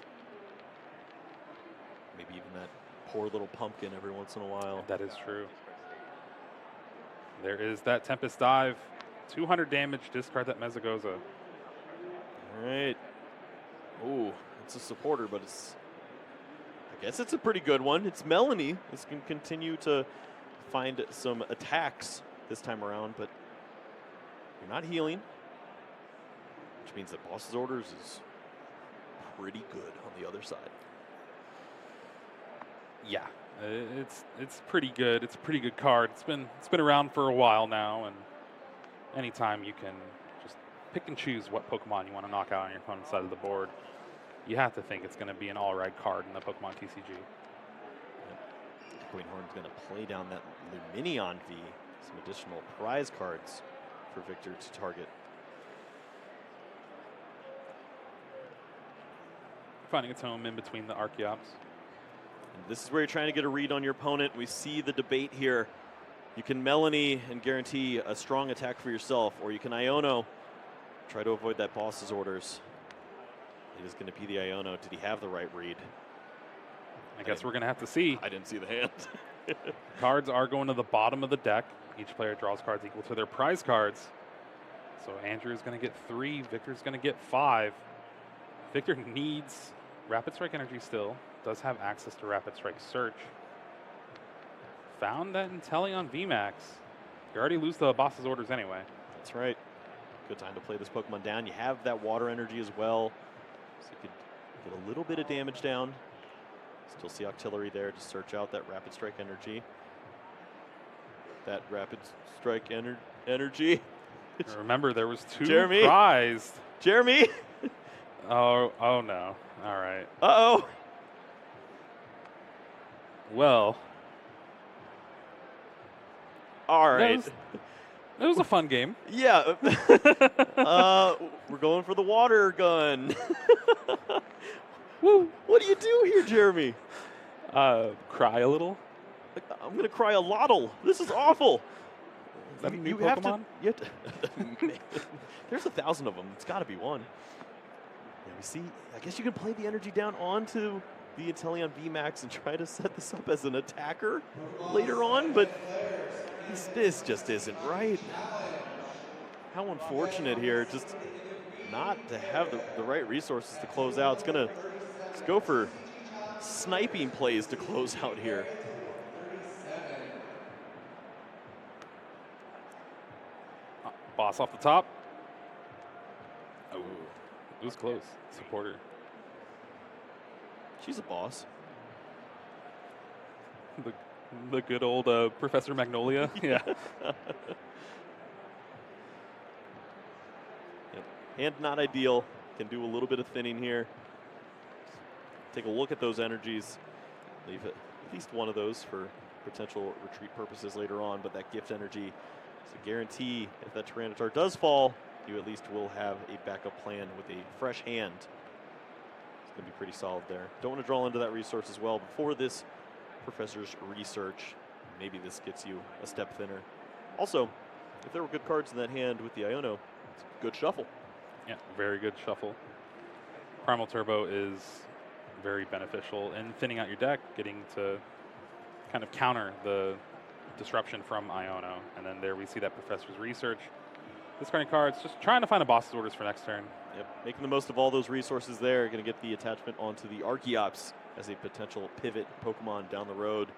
Maybe even that poor little pumpkin every once in a while. That is true. There is that Tempest Dive. 200 damage, discard that Mezagoza. All right. Ooh, it's a supporter, but I guess it's a pretty good one. It's Melanie. This can continue to find some attacks this time around, but you're not healing, which means that Boss's Orders is pretty good on the other side. Yeah, it's pretty good. It's a pretty good card. It's been around for a while now, and anytime you can just pick and choose what Pokemon you want to knock out on your opponent's side of the board, you have to think it's going to be an all-right card in the Pokemon TCG. Echoing Horn's going to play down that Luminion V. Some additional prize cards for Victor to target. Finding its home in between the Archeops. And this is where you're trying to get a read on your opponent. We see the debate here. You can Melanie and guarantee a strong attack for yourself, or you can Iono, try to avoid that Boss's Orders. It is going to be the Iono. Did he have the right read? I guess we're going to have to see. I didn't see the hand. Cards are going to the bottom of the deck. Each player draws cards equal to their prize cards. So Andrew is going to get 3. Victor's going to get 5. Victor needs Rapid Strike Energy still. Does have access to Rapid Strike Search. Found that Inteleon VMAX. You already lose the Boss's Orders anyway. That's right. Good time to play this Pokemon down. You have that water energy as well, so you could get a little bit of damage down. Still see Octillery there to search out that Rapid Strike energy. That Rapid Strike energy. Remember, there was 2 Jeremy. prized. Jeremy! Oh no. All right. Uh-oh. Well. All right. It was a fun game. Yeah. We're going for the water gun. Woo. What do you do here, Jeremy? Cry a little. I'm going to cry a lottle. This is awful. Is that a new have Pokemon? There's 1,000 of them. It's got to be one. Yeah, we see. I guess you can play the energy down onto the Inteleon VMAX and try to set this up as an attacker later on, but this just isn't right. How unfortunate here, just not to have the right resources to close out. It's going to go for sniping plays to close out here. Boss off the top. Oh, it was close. Supporter. She's a boss. The good old Professor Magnolia. Yeah. Yep. Hand not ideal. Can do a little bit of thinning here. Take a look at those energies. Leave at least one of those for potential retreat purposes later on, but that gift energy is a guarantee. If that Tyranitar does fall, you at least will have a backup plan with a fresh hand. It's going to be pretty solid there. Don't want to draw into that resource as well. Before this Professor's research, maybe this gets you a step thinner. Also, if there were good cards in that hand with the Iono, it's a good shuffle. Yeah, very good shuffle. Primal Turbo is very beneficial in thinning out your deck, getting to kind of counter the disruption from Iono. And then there we see that Professor's research. Discarding cards, just trying to find a Boss's Orders for next turn. Yep, making the most of all those resources there. Going to get the attachment onto the Archeops as a potential pivot Pokemon down the road.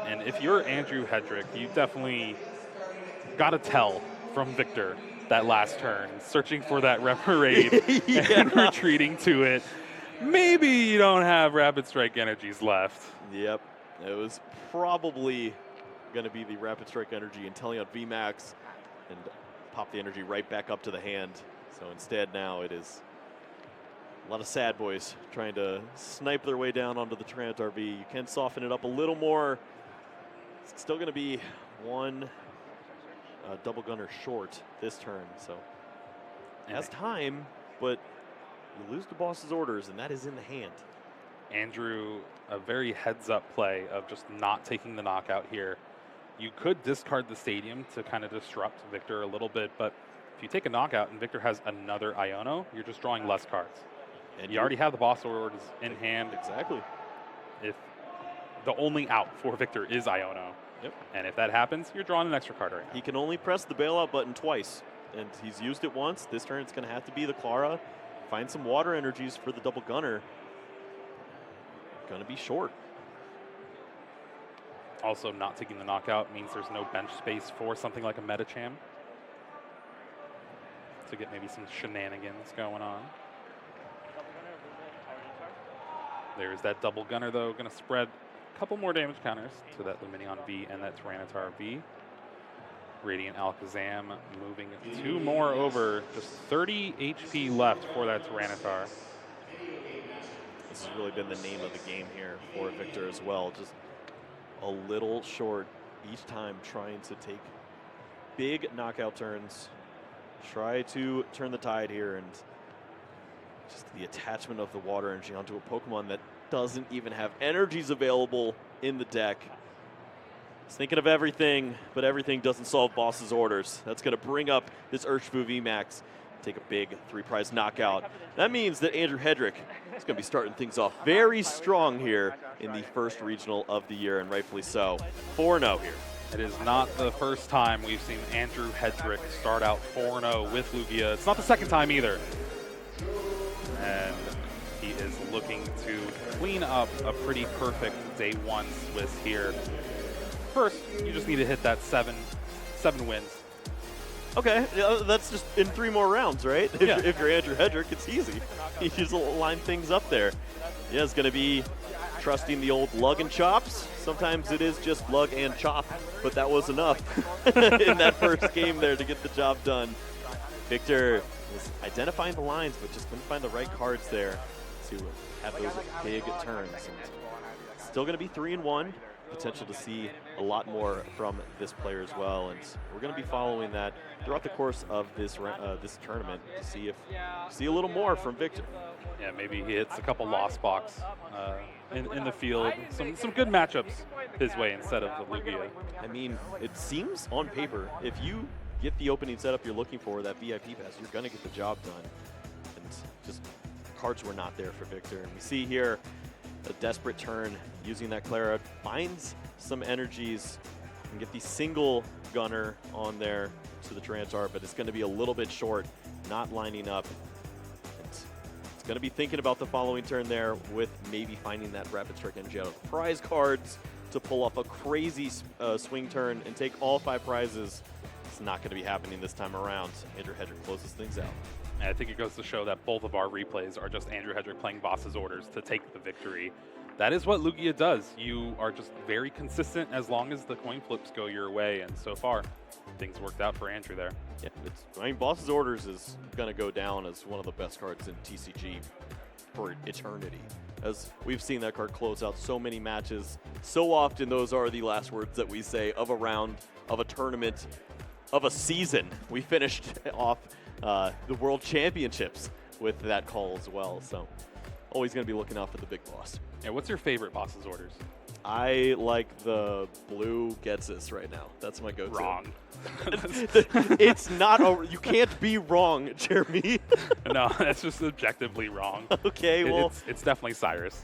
And if you're Andrew Hedrick, you definitely got to tell from Victor that last turn, searching for that Reparade and retreating to it. Maybe you don't have Rapid Strike energies left. Yep, it was probably going to be the Rapid Strike energy and Inteleon VMAX and pop the energy right back up to the hand. So instead now it is a lot of sad boys trying to snipe their way down onto the Tyranitar V. You can soften it up a little more. It's still going to be one double gunner short this turn, so has time, but you lose the boss's orders, and that is in the hand. Andrew, a very heads-up play of just not taking the knockout here. You could discard the stadium to kind of disrupt Victor a little bit, but if you take a knockout and Victor has another Iono, you're just drawing less cards. And you already have the boss orders in hand. Exactly. If the only out for Victor is Iono, and if that happens, you're drawing an extra card right now. He can only press the bailout button twice, and he's used it once. This turn it's going to have to be the Clara. Find some water energies for the double gunner. Going to be short. Also, not taking the knockout means there's no bench space for something like a Metacham to get maybe some shenanigans going on. There's that double gunner, though, going to spread a couple more damage counters to that Luminion V and that Tyranitar V. Radiant Alakazam moving 2 more over. Just 30 HP left for that Tyranitar. This has really been the name of the game here for Victor as well. Just a little short each time, trying to take big knockout turns. Try to turn the tide here, and just the attachment of the water energy onto a Pokemon that doesn't even have energies available in the deck. It's thinking of everything, but everything doesn't solve boss's orders. That's going to bring up this Urshifu VMAX. Take a big 3-prize knockout. That means that Andrew Hedrick is going to be starting things off very strong here in the first regional of the year, and rightfully so. 4-0 here. It is not the first time we've seen Andrew Hedrick start out 4-0 with Lugia. It's not the second time either. And he is looking to clean up a pretty perfect day one Swiss here. First, you just need to hit that seven wins. Okay, that's just in 3 more rounds, right? If you're Andrew Hedrick, it's easy. You just line things up there. Yeah, it's going to be trusting the old lug and chops. Sometimes it is just lug and chop, but that was enough in that first game there to get the job done. Victor was identifying the lines, but just couldn't find the right cards there to have those big turns. And still going to be 3-1. Potential to see a lot more from this player as well, and we're going to be following that throughout the course of this this tournament to see a little more from Victor. Yeah, maybe he hits a couple lost box in the field. Some good matchups his way instead of the Lugia. I mean, it seems on paper, if you get the opening setup you're looking for, that VIP pass, you're going to get the job done. And just cards were not there for Victor, and we see here a desperate turn using that Clara, finds some energies and get the single gunner on there to the Tyranitar, but it's going to be a little bit short, not lining up. It's going to be thinking about the following turn there with maybe finding that Rapid Strike energy out of prize cards to pull off a crazy swing turn and take all 5 prizes. It's not going to be happening this time around. Andrew Hedrick closes things out. And I think it goes to show that both of our replays are just Andrew Hedrick playing boss's orders to take the victory. That is what Lugia does. You are just very consistent as long as the coin flips go your way, and so far, things worked out for Andrew there. Yeah, I mean, boss's orders is going to go down as one of the best cards in TCG for eternity. As we've seen that card close out so many matches, so often those are the last words that we say of a round, of a tournament, of a season. We finished off the World Championships with that call as well. So always going to be looking out for the big boss. Yeah, what's your favorite boss's orders? I like the blue Getsus right now. That's my go-to. Wrong. It's not you can't be wrong, Jeremy. No, that's just objectively wrong. Okay, well. It's definitely Cyrus.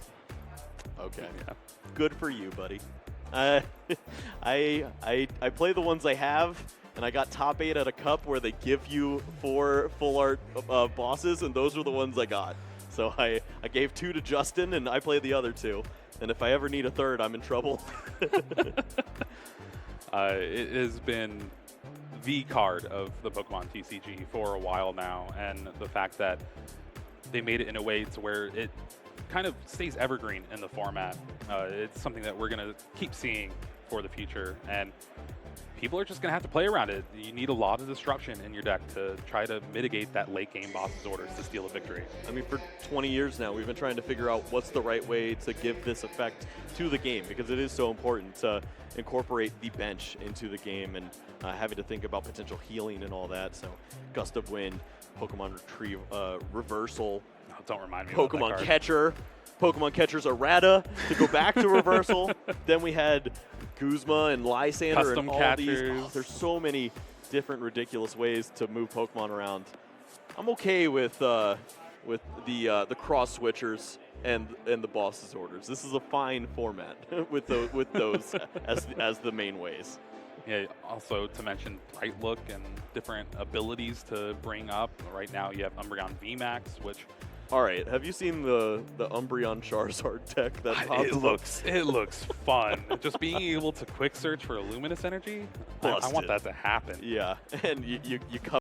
Okay. Yeah. Good for you, buddy. I play the ones I have, and I got top 8 at a cup where they give you 4 full art bosses, and those were the ones I got. So I gave 2 to Justin, and I played the other 2. And if I ever need a third, I'm in trouble. It has been the card of the Pokemon TCG for a while now, and the fact that they made it in a way to where it kind of stays evergreen in the format. It's something that we're going to keep seeing for the future. And people are just going to have to play around it. You need a lot of disruption in your deck to try to mitigate that late game boss's orders to steal a victory. I mean, for 20 years now, we've been trying to figure out what's the right way to give this effect to the game, because it is so important to incorporate the bench into the game and having to think about potential healing and all that. So Gust of Wind, Pokemon Retrieve, Reversal, Oh, don't remind me about that Pokemon card. Catcher, Pokemon Catcher's Errata to go back to Reversal. Then we had Guzma and Lysander Custom and all catchers. these. Oh, there's so many different ridiculous ways to move Pokemon around. I'm okay with the cross switchers and the boss's orders. This is a fine format with those as the main ways. Yeah, also to mention Bright Look and different abilities to bring up. Right now you have Umbreon VMAX, which All right, have you seen the Umbreon Charizard deck that pops up? it looks fun. Just being able to quick search for a Luminous Energy, I want Busted. that to happen. Yeah, and you